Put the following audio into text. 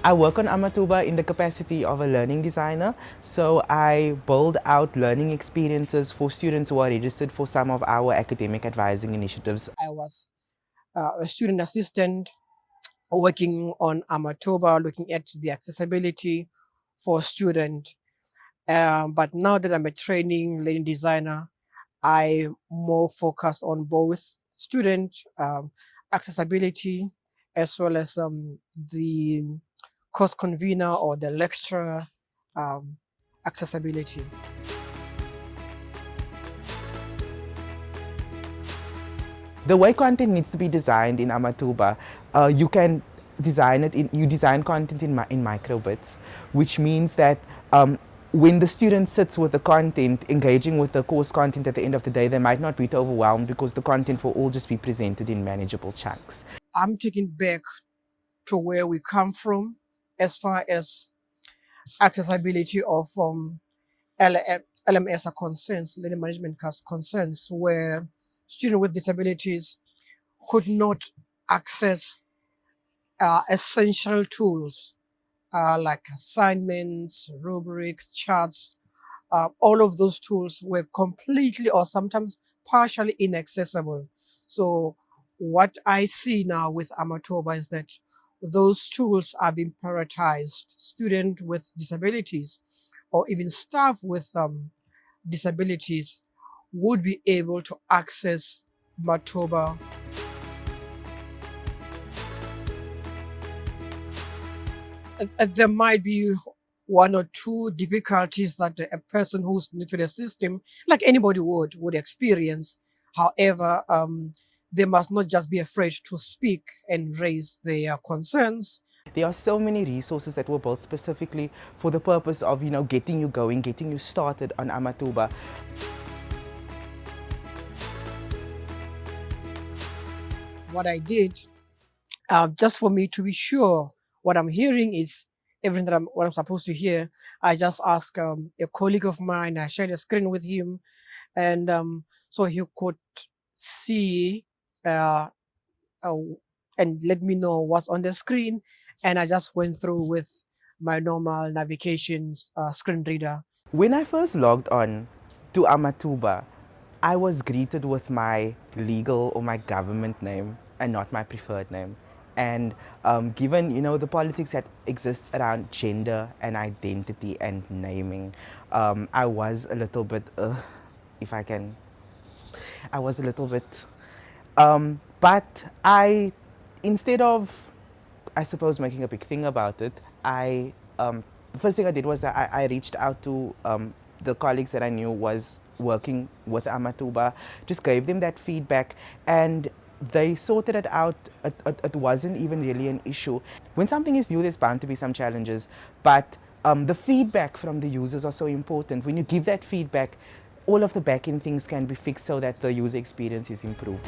I work on Amathuba in the capacity of a learning designer. So I build out learning experiences for students who are registered for some of our academic advising initiatives. I was a student assistant working on Amathuba, looking at the accessibility for students. But now that I'm a training learning designer, I more focused on both student accessibility as well as the course convener or the lecturer um, accessibility. The way content needs to be designed in Amathuba, you can design it you design content in microbits, which means that when the student sits with the content, engaging with the course content at the end of the day, they might not be too overwhelmed because the content will all just be presented in manageable chunks. I'm taking back to where we come from as far as accessibility of LMS are concerns, learning management concerns, where students with disabilities could not access essential tools like assignments, rubrics, charts. All of those tools were completely or sometimes partially inaccessible. So what I see now with Amathuba is that those tools are being prioritized. Students with disabilities or even staff with disabilities would be able to access Matoba. There might be one or two difficulties that a person who's new to the system, like anybody would experience. However, they must not just be afraid to speak and raise their concerns. There are so many resources that were built specifically for the purpose of, getting you going, getting you started on Amathuba. What I did, just for me to be sure what I'm hearing is everything what I'm supposed to hear, I just asked a colleague of mine. I shared a screen with him, and so he could see uh, uh, and let me know what's on the screen. And I just went through with my normal navigation screen reader. When I first logged on to Amathuba, I was greeted with my legal or my government name and not my preferred name. And given, the politics that exists around gender and identity and naming, I was a little bit, if I can, I was a little bit, but instead of, I suppose, making a big thing about it, the first thing I did was that I reached out to the colleagues that I knew was working with Amathuba, just gave them that feedback, and they sorted it out. It wasn't even really an issue. When something is new, there's bound to be some challenges, but the feedback from the users are so important. When you give that feedback, all of the back-end things can be fixed so that the user experience is improved.